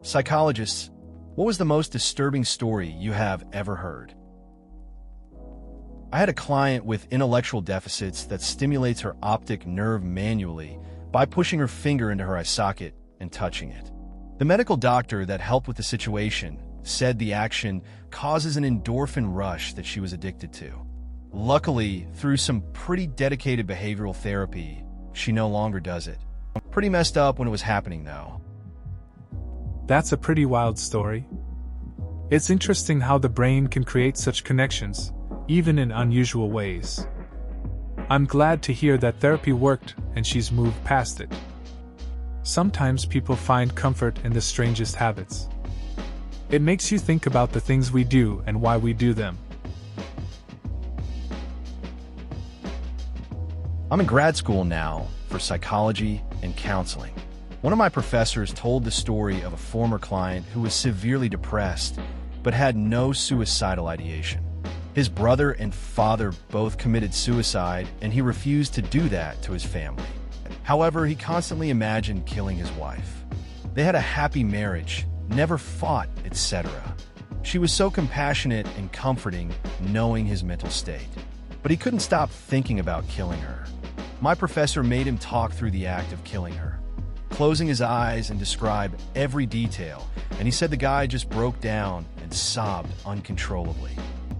Psychologists, what was the most disturbing story you have ever heard? I had a client with intellectual deficits that stimulates her optic nerve manually by pushing her finger into her eye socket and touching it. The medical doctor that helped with the situation said the action causes an endorphin rush that she was addicted to. Luckily, through some pretty dedicated behavioral therapy, she no longer does it. Pretty messed up when it was happening, though. That's a pretty wild story. It's interesting how the brain can create such connections, even in unusual ways. I'm glad to hear that therapy worked and she's moved past it. Sometimes people find comfort in the strangest habits. It makes you think about the things we do and why we do them. I'm in grad school now for psychology and counseling. One of my professors told the story of a former client who was severely depressed but had no suicidal ideation. His brother and father both committed suicide, and he refused to do that to his family. However, he constantly imagined killing his wife. They had a happy marriage, never fought, etc. She was so compassionate and comforting, knowing his mental state. But he couldn't stop thinking about killing her. My professor made him talk through the act of killing her, closing his eyes and describe every detail, and he said the guy just broke down and sobbed uncontrollably.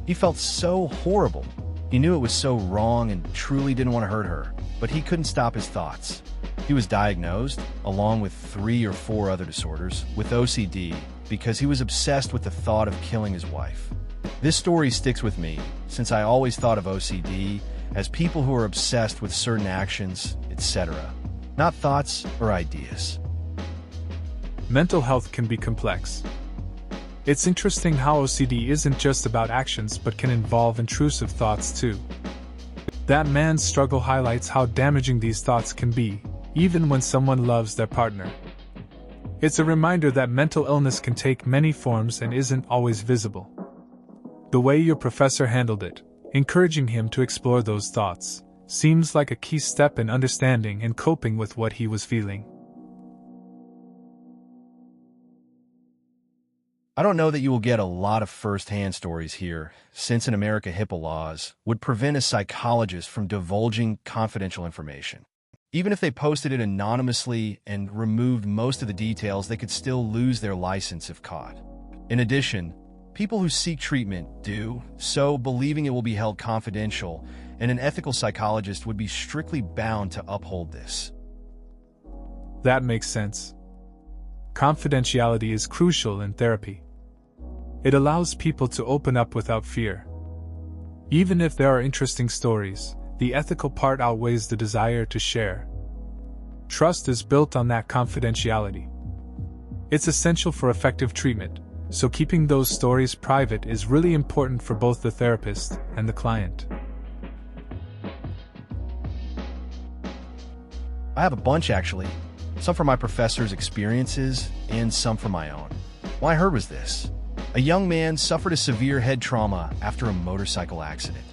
He felt so horrible. He knew it was so wrong and truly didn't want to hurt her, but he couldn't stop his thoughts. He was diagnosed, along with 3 or 4 other disorders, with OCD because he was obsessed with the thought of killing his wife. This story sticks with me since I always thought of OCD as people who are obsessed with certain actions, etc., not thoughts or ideas. Mental health can be complex. It's interesting how OCD isn't just about actions but can involve intrusive thoughts too. That man's struggle highlights how damaging these thoughts can be, even when someone loves their partner. It's a reminder that mental illness can take many forms and isn't always visible. The way your professor handled it, encouraging him to explore those thoughts, seems like a key step in understanding and coping with what he was feeling. I don't know that you will get a lot of first-hand stories here, since in America HIPAA laws would prevent a psychologist from divulging confidential information. Even if they posted it anonymously and removed most of the details, they could still lose their license if caught. In addition, people who seek treatment do so believing it will be held confidential, and an ethical psychologist would be strictly bound to uphold this. That makes sense. Confidentiality is crucial in therapy. It allows people to open up without fear. Even if there are interesting stories, the ethical part outweighs the desire to share. Trust is built on that confidentiality. It's essential for effective treatment, so keeping those stories private is really important for both the therapist and the client. I have a bunch, actually. Some from my professor's experiences and some from my own. What I heard was this. A young man suffered a severe head trauma after a motorcycle accident.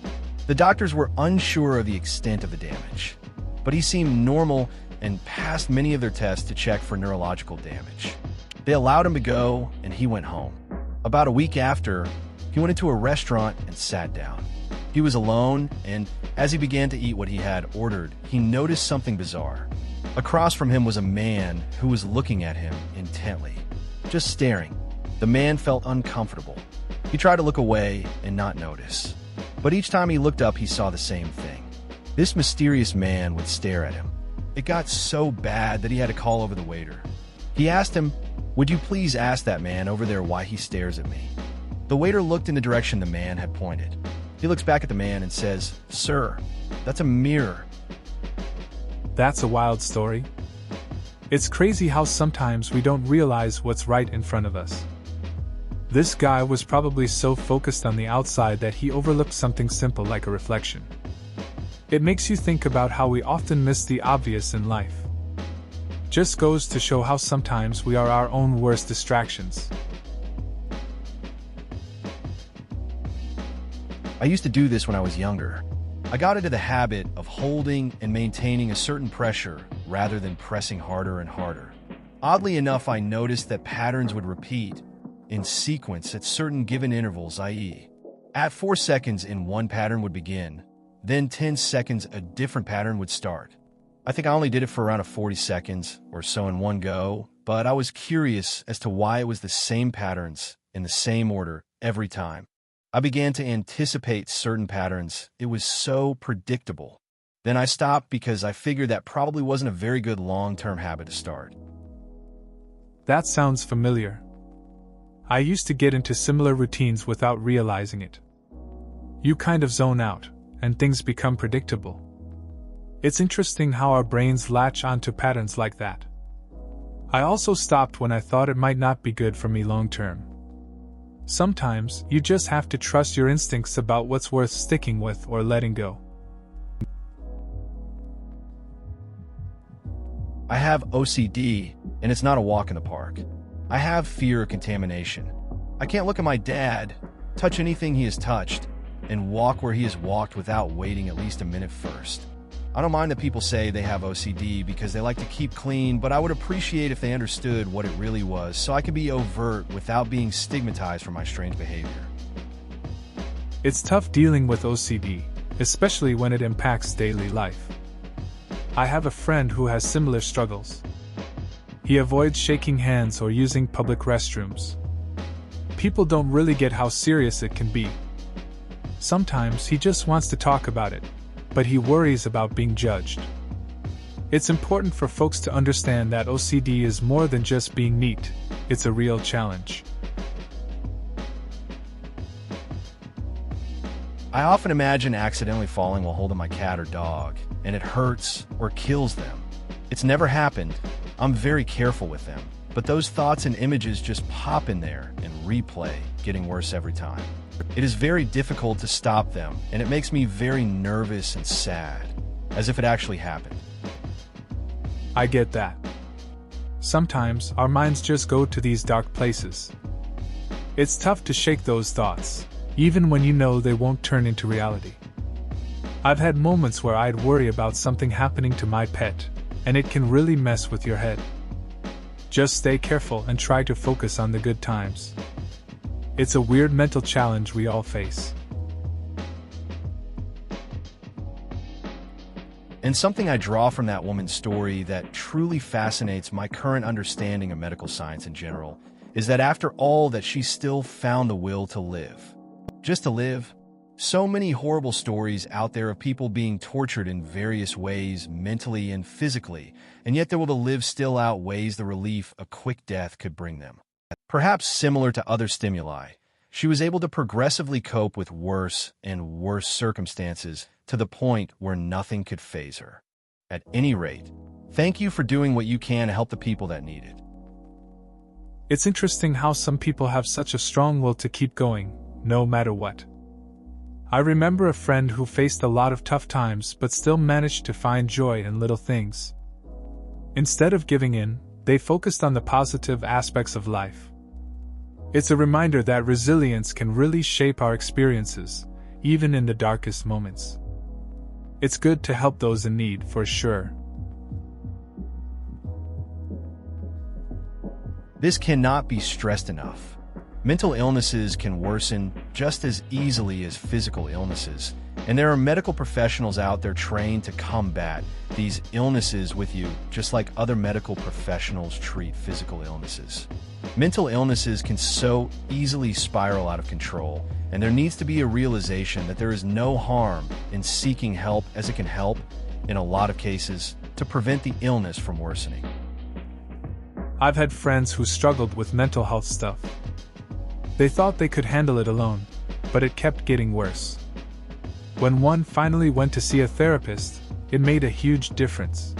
The doctors were unsure of the extent of the damage, but he seemed normal and passed many of their tests to check for neurological damage. They allowed him to go, and he went home. About a week after, he went into a restaurant and sat down. He was alone, and as he began to eat what he had ordered, he noticed something bizarre. Across from him was a man who was looking at him intently, just staring. The man felt uncomfortable. He tried to look away and not notice. But each time he looked up, he saw the same thing. This mysterious man would stare at him. It got so bad that he had to call over the waiter. He asked him, "Would you please ask that man over there why he stares at me?" The waiter looked in the direction the man had pointed. He looks back at the man and says, "Sir, that's a mirror." That's a wild story. It's crazy how sometimes we don't realize what's right in front of us. This guy was probably so focused on the outside that he overlooked something simple like a reflection. It makes you think about how we often miss the obvious in life. Just goes to show how sometimes we are our own worst distractions. I used to do this when I was younger. I got into the habit of holding and maintaining a certain pressure rather than pressing harder and harder. Oddly enough, I noticed that patterns would repeat in sequence at certain given intervals, i.e., at 4 seconds in one pattern would begin, then 10 seconds a different pattern would start. I think I only did it for around 40 seconds or so in one go, but I was curious as to why it was the same patterns in the same order every time. I began to anticipate certain patterns. It was so predictable. Then I stopped because I figured that probably wasn't a very good long-term habit to start. That sounds familiar. I used to get into similar routines without realizing it. You kind of zone out, and things become predictable. It's interesting how our brains latch onto patterns like that. I also stopped when I thought it might not be good for me long term. Sometimes, you just have to trust your instincts about what's worth sticking with or letting go. I have OCD, and it's not a walk in the park. I have fear of contamination. I can't look at my dad, touch anything he has touched, and walk where he has walked without waiting at least a minute first. I don't mind that people say they have OCD because they like to keep clean, but I would appreciate if they understood what it really was so I could be overt without being stigmatized for my strange behavior. It's tough dealing with OCD, especially when it impacts daily life. I have a friend who has similar struggles. He avoids shaking hands or using public restrooms. People don't really get how serious it can be. Sometimes he just wants to talk about it, but he worries about being judged. It's important for folks to understand that OCD is more than just being neat, it's a real challenge. I often imagine accidentally falling while holding my cat or dog, and it hurts or kills them. It's never happened. I'm very careful with them, but those thoughts and images just pop in there and replay, getting worse every time. It is very difficult to stop them, and it makes me very nervous and sad, as if it actually happened. I get that. Sometimes our minds just go to these dark places. It's tough to shake those thoughts, even when you know they won't turn into reality. I've had moments where I'd worry about something happening to my pet, and it can really mess with your head. Just stay careful and try to focus on the good times. It's a weird mental challenge we all face. And something I draw from that woman's story that truly fascinates my current understanding of medical science in general is that after all that she still found the will to live. Just to live. So many horrible stories out there of people being tortured in various ways, mentally and physically, and yet their will to live still outweighs the relief a quick death could bring them. Perhaps similar to other stimuli, she was able to progressively cope with worse and worse circumstances to the point where nothing could faze her. At any rate, thank you for doing what you can to help the people that need it. It's interesting how some people have such a strong will to keep going, no matter what. I remember a friend who faced a lot of tough times but still managed to find joy in little things. Instead of giving in, they focused on the positive aspects of life. It's a reminder that resilience can really shape our experiences, even in the darkest moments. It's good to help those in need, for sure. This cannot be stressed enough. Mental illnesses can worsen just as easily as physical illnesses, and there are medical professionals out there trained to combat these illnesses with you, just like other medical professionals treat physical illnesses. Mental illnesses can so easily spiral out of control, and there needs to be a realization that there is no harm in seeking help, as it can help, in a lot of cases, to prevent the illness from worsening. I've had friends who struggled with mental health stuff. They thought they could handle it alone, but it kept getting worse. When one finally went to see a therapist, it made a huge difference.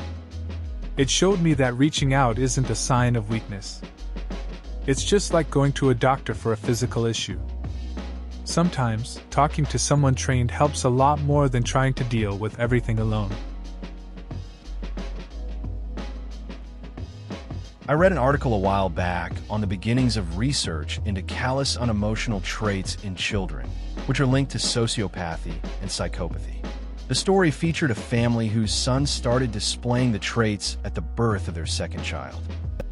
It showed me that reaching out isn't a sign of weakness. It's just like going to a doctor for a physical issue. Sometimes, talking to someone trained helps a lot more than trying to deal with everything alone. I read an article a while back on the beginnings of research into callous unemotional traits in children, which are linked to sociopathy and psychopathy. The story featured a family whose son started displaying the traits at the birth of their second child.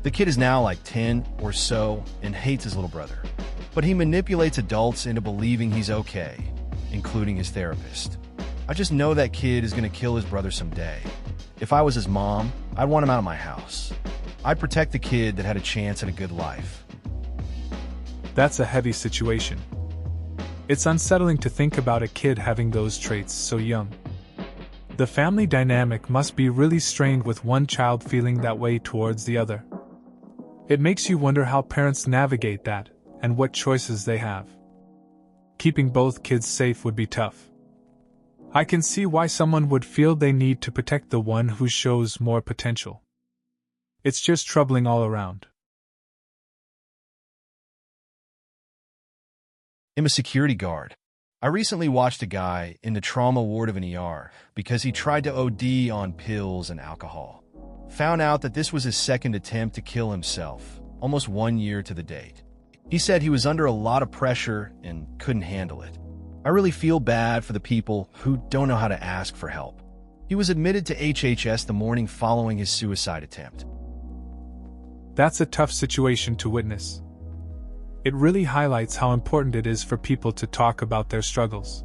The kid is now like 10 or so and hates his little brother. But he manipulates adults into believing he's okay, including his therapist. I just know that kid is going to kill his brother someday. If I was his mom, I'd want him out of my house. I'd protect the kid that had a chance at a good life. That's a heavy situation. It's unsettling to think about a kid having those traits so young. The family dynamic must be really strained with one child feeling that way towards the other. It makes you wonder how parents navigate that and what choices they have. Keeping both kids safe would be tough. I can see why someone would feel they need to protect the one who shows more potential. It's just troubling all around. I'm a security guard. I recently watched a guy in the trauma ward of an ER because he tried to OD on pills and alcohol. Found out that this was his second attempt to kill himself, almost 1 year to the date. He said he was under a lot of pressure and couldn't handle it. I really feel bad for the people who don't know how to ask for help. He was admitted to HHS the morning following his suicide attempt. That's a tough situation to witness. It really highlights how important it is for people to talk about their struggles.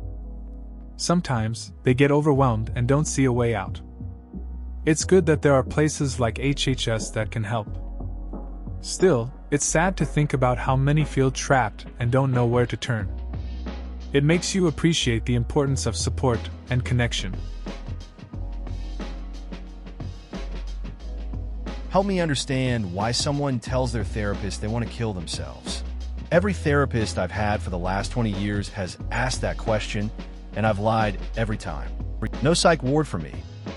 Sometimes, they get overwhelmed and don't see a way out. It's good that there are places like HHS that can help. Still, it's sad to think about how many feel trapped and don't know where to turn. It makes you appreciate the importance of support and connection. Help me understand why someone tells their therapist they want to kill themselves. Every therapist I've had for the last 20 years has asked that question, and I've lied every time. No psych ward for me.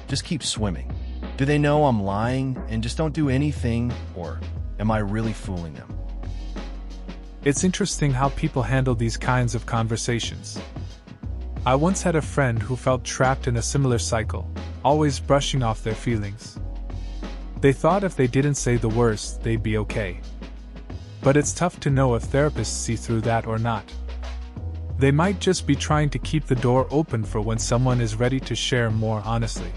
Just keep swimming. Do they know I'm lying and just don't do anything, or am I really fooling them? It's interesting how people handle these kinds of conversations. I once had a friend who felt trapped in a similar cycle, always brushing off their feelings. They thought if they didn't say the worst, they'd be okay. But it's tough to know if therapists see through that or not. They might just be trying to keep the door open for when someone is ready to share more honestly.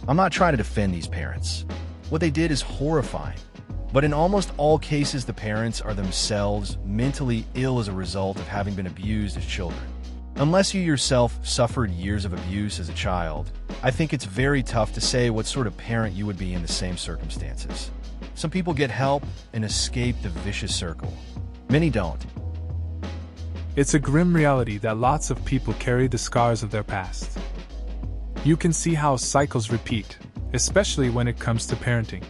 I'm not trying to defend these parents. What they did is horrifying. But in almost all cases, the parents are themselves mentally ill as a result of having been abused as children. Unless you yourself suffered years of abuse as a child, I think it's very tough to say what sort of parent you would be in the same circumstances. Some people get help and escape the vicious circle. Many don't. It's a grim reality that lots of people carry the scars of their past. You can see how cycles repeat, especially when it comes to parenting.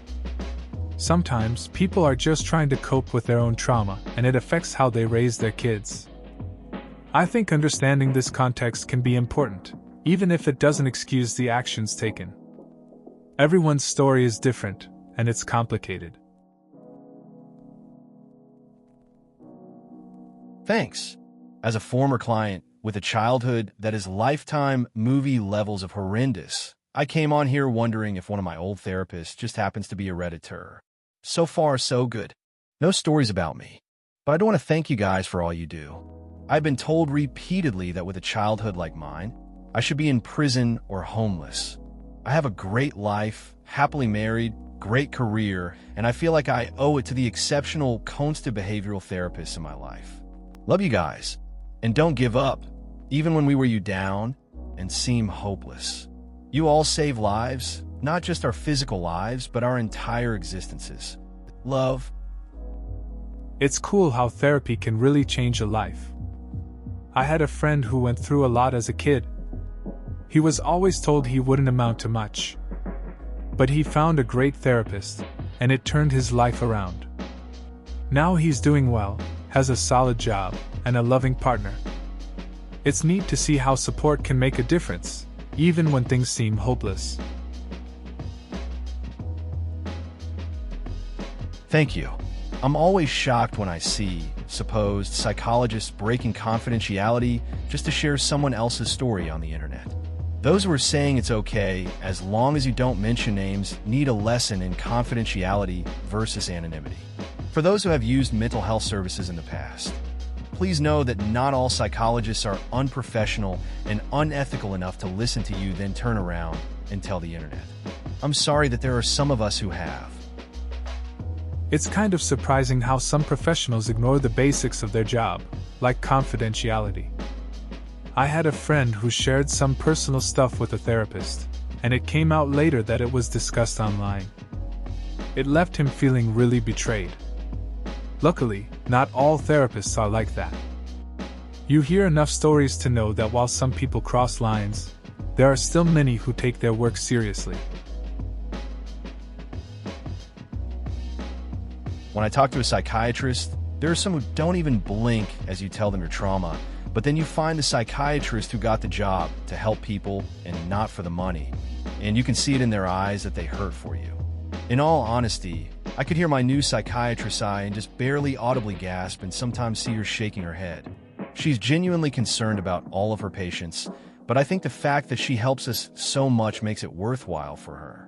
Sometimes people are just trying to cope with their own trauma, and it affects how they raise their kids. I think understanding this context can be important, even if it doesn't excuse the actions taken. Everyone's story is different, and it's complicated. Thanks. As a former client with a childhood that is lifetime movie levels of horrendous, I came on here wondering if one of my old therapists just happens to be a Redditor. So far, so good. No stories about me. But I do want to thank you guys for all you do. I've been told repeatedly that with a childhood like mine, I should be in prison or homeless. I have a great life, happily married, great career, and I feel like I owe it to the exceptional constant behavioral therapists in my life. Love you guys, and don't give up, even when we wear you down and seem hopeless. You all save lives, not just our physical lives, but our entire existences. Love. It's cool how therapy can really change a life. I had a friend who went through a lot as a kid. He was always told he wouldn't amount to much. But he found a great therapist, and it turned his life around. Now he's doing well, has a solid job, and a loving partner. It's neat to see how support can make a difference, even when things seem hopeless. Thank you. I'm always shocked when I see supposed psychologists breaking confidentiality just to share someone else's story on the internet. Those who are saying it's okay, as long as you don't mention names, need a lesson in confidentiality versus anonymity. For those who have used mental health services in the past, please know that not all psychologists are unprofessional and unethical enough to listen to you, then turn around and tell the internet. I'm sorry that there are some of us who have. It's kind of surprising how some professionals ignore the basics of their job, like confidentiality. I had a friend who shared some personal stuff with a therapist, and it came out later that it was discussed online. It left him feeling really betrayed. Luckily, not all therapists are like that. You hear enough stories to know that while some people cross lines, there are still many who take their work seriously. When I talk to a psychiatrist, there are some who don't even blink as you tell them your trauma, but then you find the psychiatrist who got the job to help people and not for the money, and you can see it in their eyes that they hurt for you. In all honesty, I could hear my new psychiatrist sigh and just barely audibly gasp and sometimes see her shaking her head. She's genuinely concerned about all of her patients, but I think the fact that she helps us so much makes it worthwhile for her.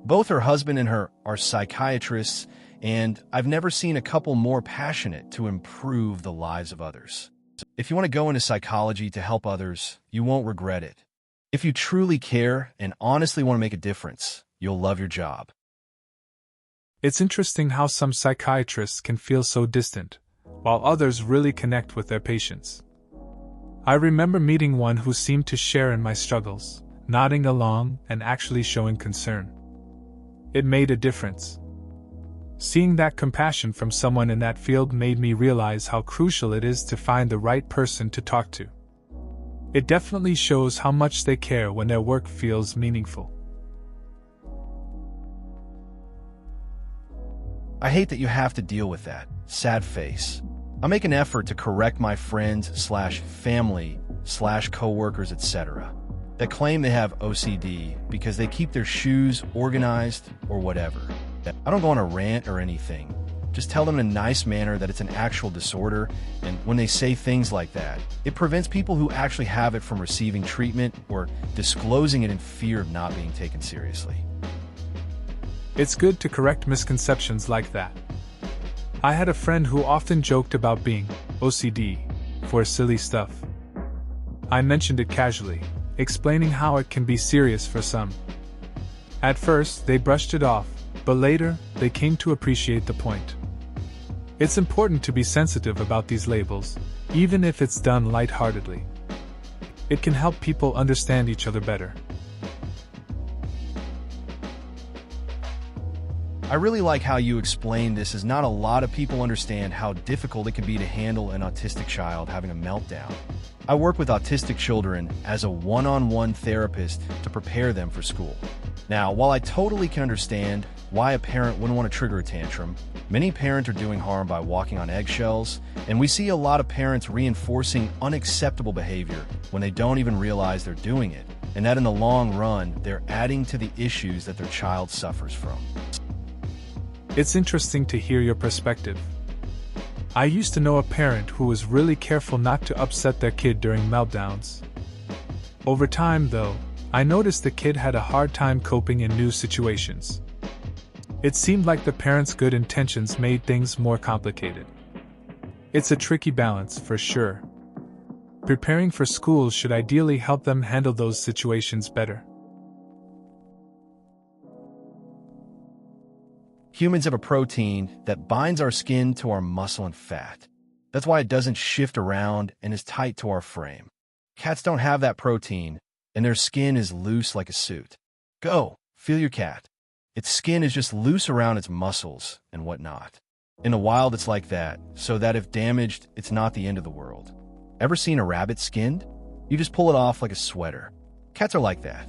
Both her husband and her are psychiatrists, and I've never seen a couple more passionate to improve the lives of others. If you want to go into psychology to help others, you won't regret it. If you truly care and honestly want to make a difference, you'll love your job. It's interesting how some psychiatrists can feel so distant, while others really connect with their patients. I remember meeting one who seemed to share in my struggles, nodding along and actually showing concern. It made a difference. Seeing that compassion from someone in that field made me realize how crucial it is to find the right person to talk to. It definitely shows how much they care when their work feels meaningful. I hate that you have to deal with that. Sad face. I make an effort to correct my friends/family/coworkers, etc. that claim they have OCD because they keep their shoes organized or whatever. I don't go on a rant or anything. Just tell them in a nice manner that it's an actual disorder, and when they say things like that, it prevents people who actually have it from receiving treatment or disclosing it in fear of not being taken seriously. It's good to correct misconceptions like that. I had a friend who often joked about being OCD for silly stuff. I mentioned it casually, explaining how it can be serious for some. At first, they brushed it off, but later, they came to appreciate the point. It's important to be sensitive about these labels, even if it's done lightheartedly. It can help people understand each other better. I really like how you explained this, as not a lot of people understand how difficult it can be to handle an autistic child having a meltdown. I work with autistic children as a one-on-one therapist to prepare them for school. Now, while I totally can understand why a parent wouldn't want to trigger a tantrum, many parents are doing harm by walking on eggshells, and we see a lot of parents reinforcing unacceptable behavior when they don't even realize they're doing it, and that in the long run, they're adding to the issues that their child suffers from. It's interesting to hear your perspective. I used to know a parent who was really careful not to upset their kid during meltdowns. Over time, though, I noticed the kid had a hard time coping in new situations. It seemed like the parents' good intentions made things more complicated. It's a tricky balance, for sure. Preparing for school should ideally help them handle those situations better. Humans have a protein that binds our skin to our muscle and fat. That's why it doesn't shift around and is tight to our frame. Cats don't have that protein, and their skin is loose like a suit. Go, feel your cat. Its skin is just loose around its muscles and whatnot. In the wild, it's like that, so that if damaged, it's not the end of the world. Ever seen a rabbit skinned? You just pull it off like a sweater. Cats are like that.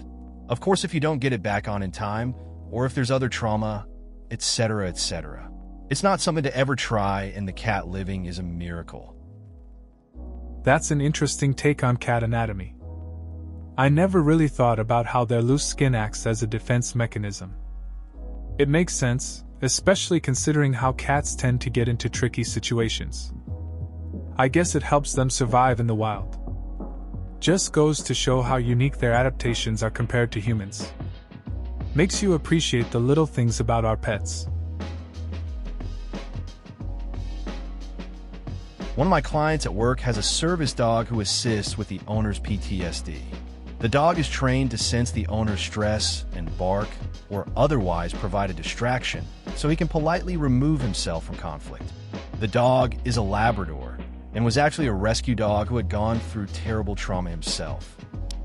Of course, if you don't get it back on in time, or if there's other trauma, etc., etc. It's not something to ever try, and the cat living is a miracle. That's an interesting take on cat anatomy. I never really thought about how their loose skin acts as a defense mechanism. It makes sense, especially considering how cats tend to get into tricky situations. I guess it helps them survive in the wild. Just goes to show how unique their adaptations are compared to humans. Makes you appreciate the little things about our pets. One of my clients at work has a service dog who assists with the owner's PTSD. The dog is trained to sense the owner's stress and bark or otherwise provide a distraction so he can politely remove himself from conflict. The dog is a Labrador and was actually a rescue dog who had gone through terrible trauma himself.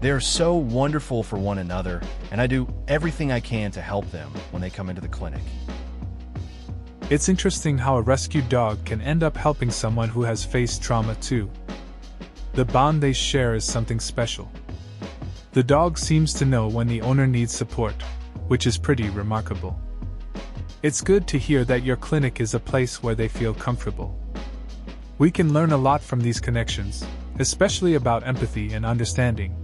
They are so wonderful for one another, and I do everything I can to help them when they come into the clinic. It's interesting how a rescued dog can end up helping someone who has faced trauma too. The bond they share is something special. The dog seems to know when the owner needs support, which is pretty remarkable. It's good to hear that your clinic is a place where they feel comfortable. We can learn a lot from these connections, especially about empathy and understanding.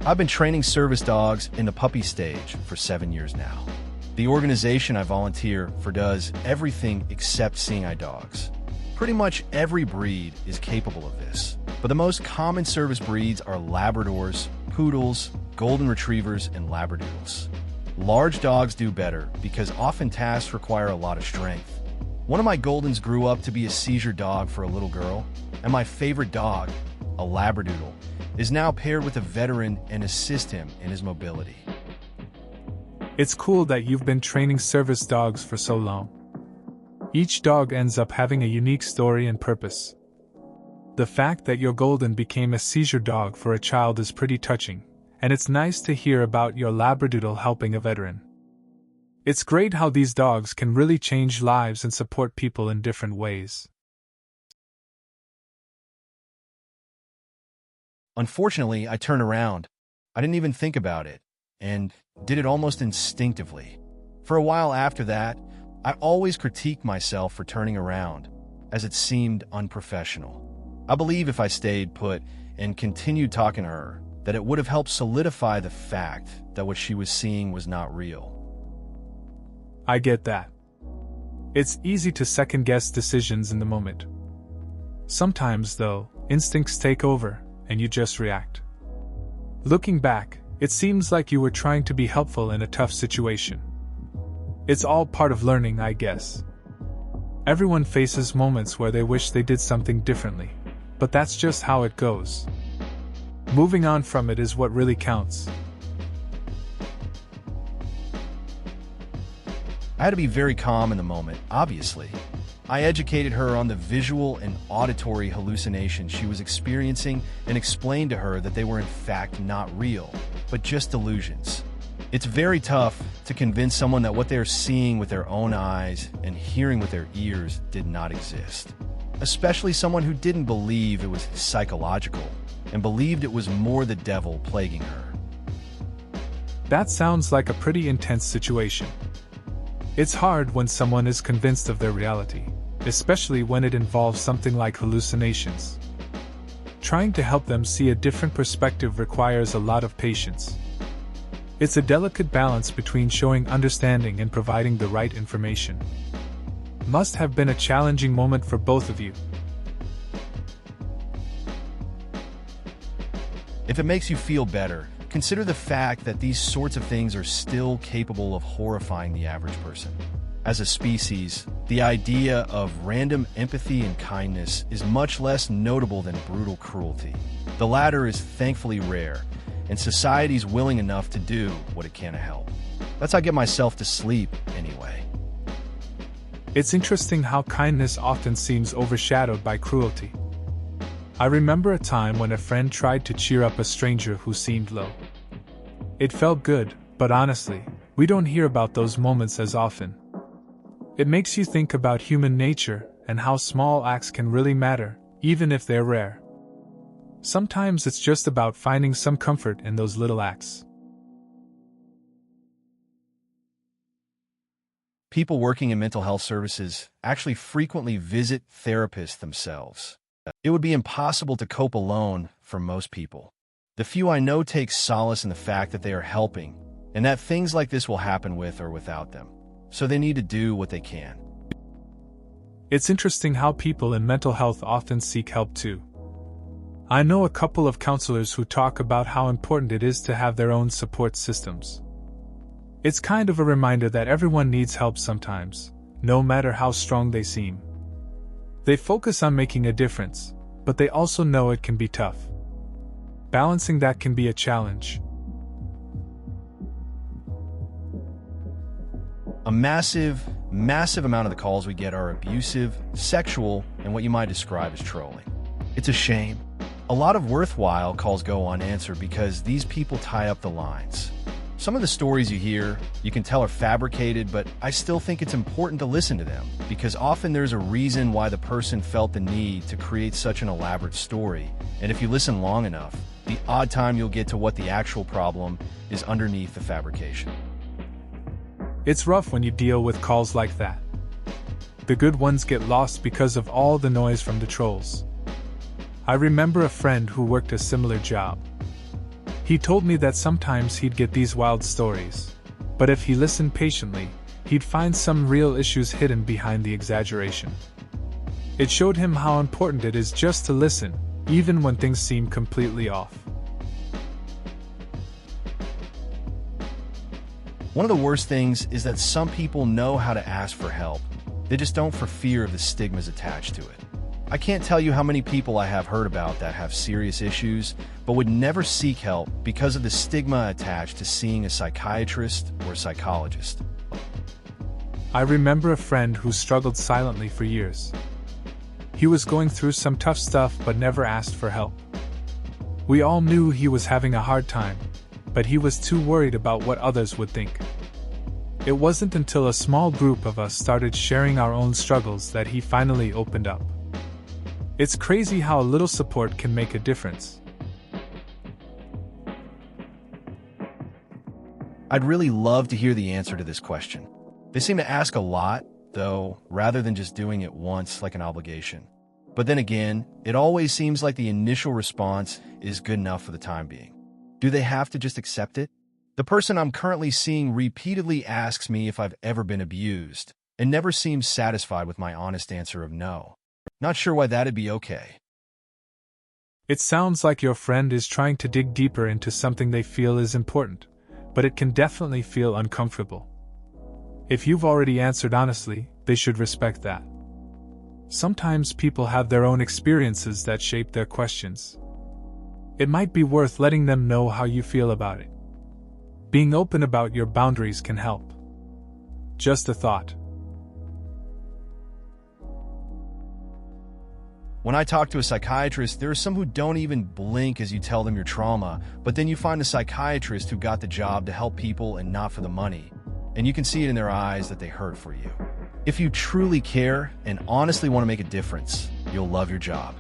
I've been training service dogs in the puppy stage for 7 years now. The organization I volunteer for does everything except seeing eye dogs. Pretty much every breed is capable of this, but the most common service breeds are Labradors, Poodles, Golden Retrievers, and Labradoodles. Large dogs do better because often tasks require a lot of strength. One of my Goldens grew up to be a seizure dog for a little girl, and my favorite dog, a Labradoodle, is now paired with a veteran and assist him in his mobility. It's cool that you've been training service dogs for so long. Each dog ends up having a unique story and purpose. The fact that your Golden became a seizure dog for a child is pretty touching, and it's nice to hear about your Labradoodle helping a veteran. It's great how these dogs can really change lives and support people in different ways. Unfortunately, I turned around. I didn't even think about it, and did it almost instinctively. For a while after that, I always critiqued myself for turning around, as it seemed unprofessional. I believe if I stayed put and continued talking to her, that it would have helped solidify the fact that what she was seeing was not real. I get that. It's easy to second-guess decisions in the moment. Sometimes, though, instincts take over, and you just react. Looking back, it seems like you were trying to be helpful in a tough situation. It's all part of learning, I guess. Everyone faces moments where they wish they did something differently, but that's just how it goes. Moving on from it is what really counts. I had to be very calm in the moment, obviously. I educated her on the visual and auditory hallucinations she was experiencing and explained to her that they were in fact not real, but just delusions. It's very tough to convince someone that what they're seeing with their own eyes and hearing with their ears did not exist, especially someone who didn't believe it was psychological and believed it was more the devil plaguing her. That sounds like a pretty intense situation. It's hard when someone is convinced of their reality, especially when it involves something like hallucinations. Trying to help them see a different perspective requires a lot of patience. It's a delicate balance between showing understanding and providing the right information. Must have been a challenging moment for both of you. If it makes you feel better, consider the fact that these sorts of things are still capable of horrifying the average person. As a species, the idea of random empathy and kindness is much less notable than brutal cruelty. The latter is thankfully rare, and society's willing enough to do what it can to help. That's how I get myself to sleep, anyway. It's interesting how kindness often seems overshadowed by cruelty. I remember a time when a friend tried to cheer up a stranger who seemed low. It felt good, but honestly, we don't hear about those moments as often. It makes you think about human nature and how small acts can really matter, even if they're rare. Sometimes it's just about finding some comfort in those little acts. People working in mental health services actually frequently visit therapists themselves. It would be impossible to cope alone for most people. The few I know take solace in the fact that they are helping, and that things like this will happen with or without them. So they need to do what they can. It's interesting how people in mental health often seek help too. I know a couple of counselors who talk about how important it is to have their own support systems. It's kind of a reminder that everyone needs help sometimes, no matter how strong they seem. They focus on making a difference, but they also know it can be tough. Balancing that can be a challenge. A massive amount of the calls we get are abusive, sexual, and what you might describe as trolling. It's a shame. A lot of worthwhile calls go unanswered because these people tie up the lines. Some of the stories you hear, you can tell are fabricated, but I still think it's important to listen to them because often there's a reason why the person felt the need to create such an elaborate story, and if you listen long enough, the odd time you'll get to what the actual problem is underneath the fabrication. It's rough when you deal with calls like that. The good ones get lost because of all the noise from the trolls. I remember a friend who worked a similar job. He told me that sometimes he'd get these wild stories, but if he listened patiently, he'd find some real issues hidden behind the exaggeration. It showed him how important it is just to listen, even when things seem completely off. One of the worst things is that some people know how to ask for help. They just don't for fear of the stigmas attached to it. I can't tell you how many people I have heard about that have serious issues, but would never seek help because of the stigma attached to seeing a psychiatrist or psychologist. I remember a friend who struggled silently for years. He was going through some tough stuff but never asked for help. We all knew he was having a hard time, but he was too worried about what others would think. It wasn't until a small group of us started sharing our own struggles that he finally opened up. It's crazy how a little support can make a difference. I'd really love to hear the answer to this question. They seem to ask a lot, though, rather than just doing it once like an obligation. But then again, it always seems like the initial response is good enough for the time being. Do they have to just accept it? The person I'm currently seeing repeatedly asks me if I've ever been abused, and never seems satisfied with my honest answer of no. Not sure why that'd be okay. It sounds like your friend is trying to dig deeper into something they feel is important, but it can definitely feel uncomfortable. If you've already answered honestly, they should respect that. Sometimes people have their own experiences that shape their questions. It might be worth letting them know how you feel about it. Being open about your boundaries can help. Just a thought. When I talk to a psychiatrist, there are some who don't even blink as you tell them your trauma, but then you find a psychiatrist who got the job to help people and not for the money, and you can see it in their eyes that they hurt for you. If you truly care and honestly want to make a difference, you'll love your job.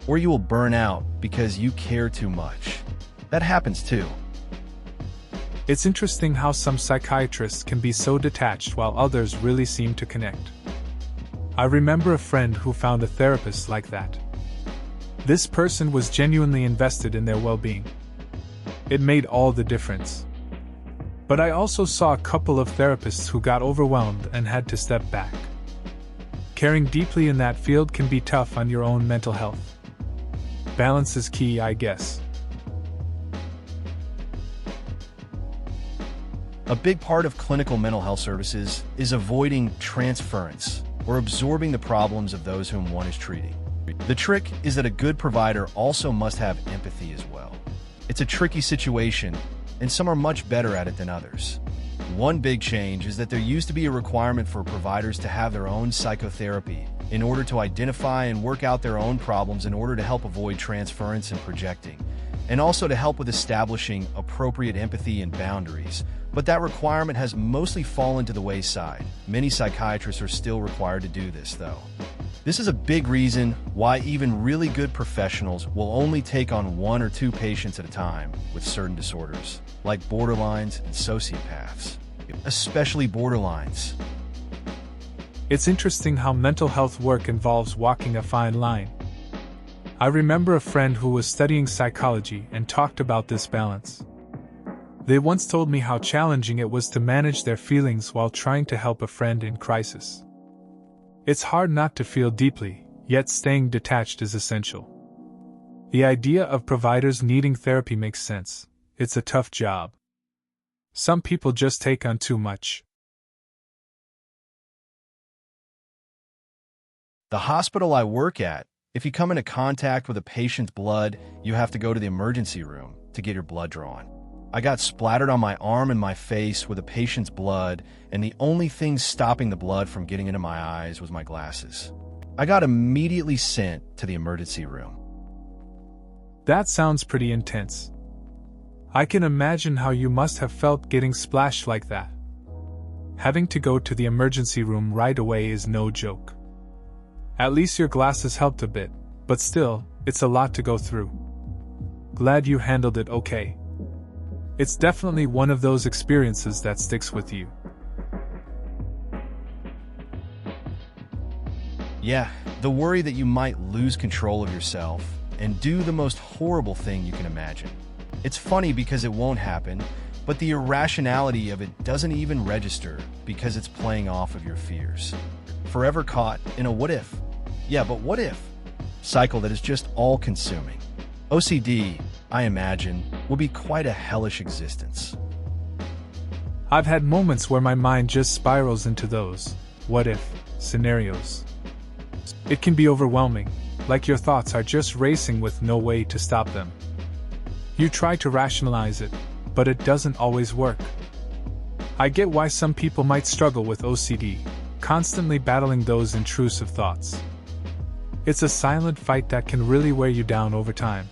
Or you will burn out because you care too much. That happens too. It's interesting how some psychiatrists can be so detached while others really seem to connect. I remember a friend who found a therapist like that. This person was genuinely invested in their well-being. It made all the difference. But I also saw a couple of therapists who got overwhelmed and had to step back. Caring deeply in that field can be tough on your own mental health. Balance is key, I guess. A big part of clinical mental health services is avoiding transference or absorbing the problems of those whom one is treating. The trick is that a good provider also must have empathy as well. It's a tricky situation, and some are much better at it than others. One big change is that there used to be a requirement for providers to have their own psychotherapy in order to identify and work out their own problems in order to help avoid transference and projecting, and also to help with establishing appropriate empathy and boundaries. But that requirement has mostly fallen to the wayside. Many psychiatrists are still required to do this, though. This is a big reason why even really good professionals will only take on 1 or 2 patients at a time with certain disorders, like borderlines and sociopaths, especially borderlines. It's interesting how mental health work involves walking a fine line. I remember a friend who was studying psychology and talked about this balance. They once told me how challenging it was to manage their feelings while trying to help a friend in crisis. It's hard not to feel deeply, yet staying detached is essential. The idea of providers needing therapy makes sense. It's a tough job. Some people just take on too much. The hospital I work at, if you come into contact with a patient's blood, you have to go to the emergency room to get your blood drawn. I got splattered on my arm and my face with a patient's blood, and the only thing stopping the blood from getting into my eyes was my glasses. I got immediately sent to the emergency room. That sounds pretty intense. I can imagine how you must have felt getting splashed like that. Having to go to the emergency room right away is no joke. At least your glasses helped a bit, but still, it's a lot to go through. Glad you handled it okay. It's definitely one of those experiences that sticks with you. Yeah, the worry that you might lose control of yourself and do the most horrible thing you can imagine. It's funny because it won't happen, but the irrationality of it doesn't even register because it's playing off of your fears. Forever caught in a what if? Yeah, but what if? Cycle that is just all-consuming. OCD, I imagine, will be quite a hellish existence. I've had moments where my mind just spirals into those what-if scenarios. It can be overwhelming, like your thoughts are just racing with no way to stop them. You try to rationalize it, but it doesn't always work. I get why some people might struggle with OCD, constantly battling those intrusive thoughts. It's a silent fight that can really wear you down over time.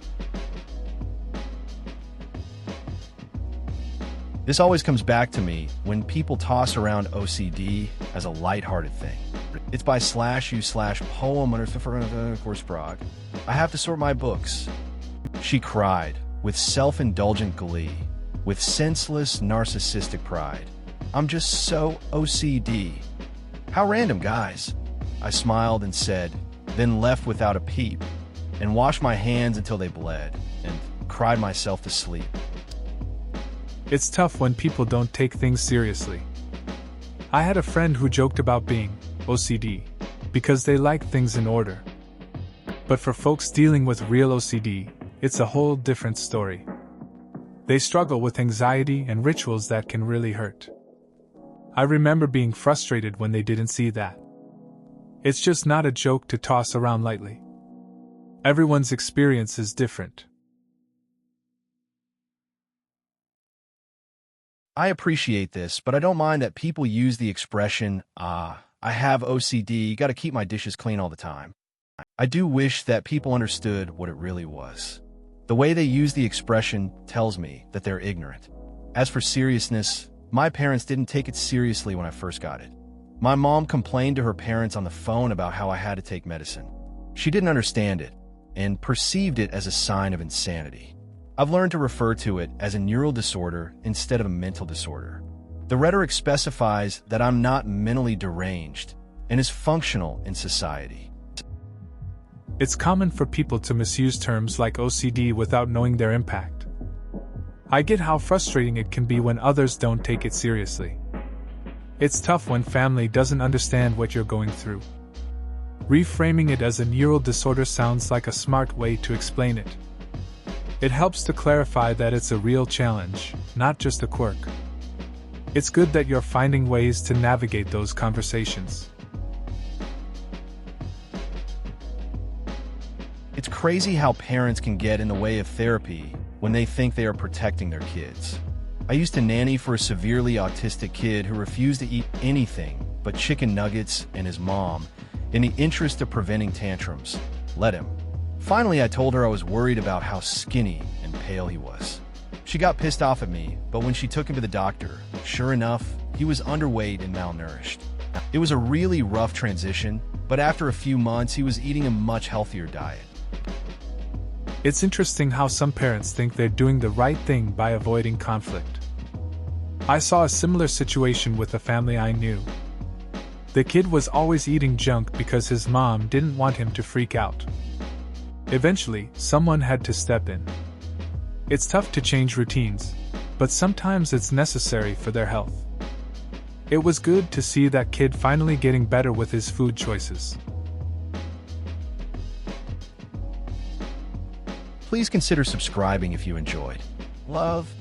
This always comes back to me when people toss around OCD as a lighthearted thing. It's by /u/poem _sprog. I have to sort my books. She cried, with self-indulgent glee, with senseless narcissistic pride. I'm just so OCD. How random, guys. I smiled and said, then left without a peep, and washed my hands until they bled, and cried myself to sleep. It's tough when people don't take things seriously. I had a friend who joked about being OCD because they like things in order. But for folks dealing with real OCD, it's a whole different story. They struggle with anxiety and rituals that can really hurt. I remember being frustrated when they didn't see that. It's just not a joke to toss around lightly. Everyone's experience is different. I appreciate this, but I don't mind that people use the expression, I have OCD, gotta keep my dishes clean all the time. I do wish that people understood what it really was. The way they use the expression tells me that they're ignorant. As for seriousness, my parents didn't take it seriously when I first got it. My mom complained to her parents on the phone about how I had to take medicine. She didn't understand it and perceived it as a sign of insanity. I've learned to refer to it as a neural disorder instead of a mental disorder. The rhetoric specifies that I'm not mentally deranged and is functional in society. It's common for people to misuse terms like OCD without knowing their impact. I get how frustrating it can be when others don't take it seriously. It's tough when family doesn't understand what you're going through. Reframing it as a neural disorder sounds like a smart way to explain it. It helps to clarify that it's a real challenge, not just a quirk. It's good that you're finding ways to navigate those conversations. It's crazy how parents can get in the way of therapy when they think they are protecting their kids. I used to nanny for a severely autistic kid who refused to eat anything but chicken nuggets, and his mom, in the interest of preventing tantrums, let him. Finally, I told her I was worried about how skinny and pale he was. She got pissed off at me, but when she took him to the doctor, sure enough, he was underweight and malnourished. It was a really rough transition, but after a few months, he was eating a much healthier diet. It's interesting how some parents think they're doing the right thing by avoiding conflict. I saw a similar situation with a family I knew. The kid was always eating junk because his mom didn't want him to freak out. Eventually, someone had to step in. It's tough to change routines, but sometimes it's necessary for their health. It was good to see that kid finally getting better with his food choices. Please consider subscribing if you enjoyed. Love.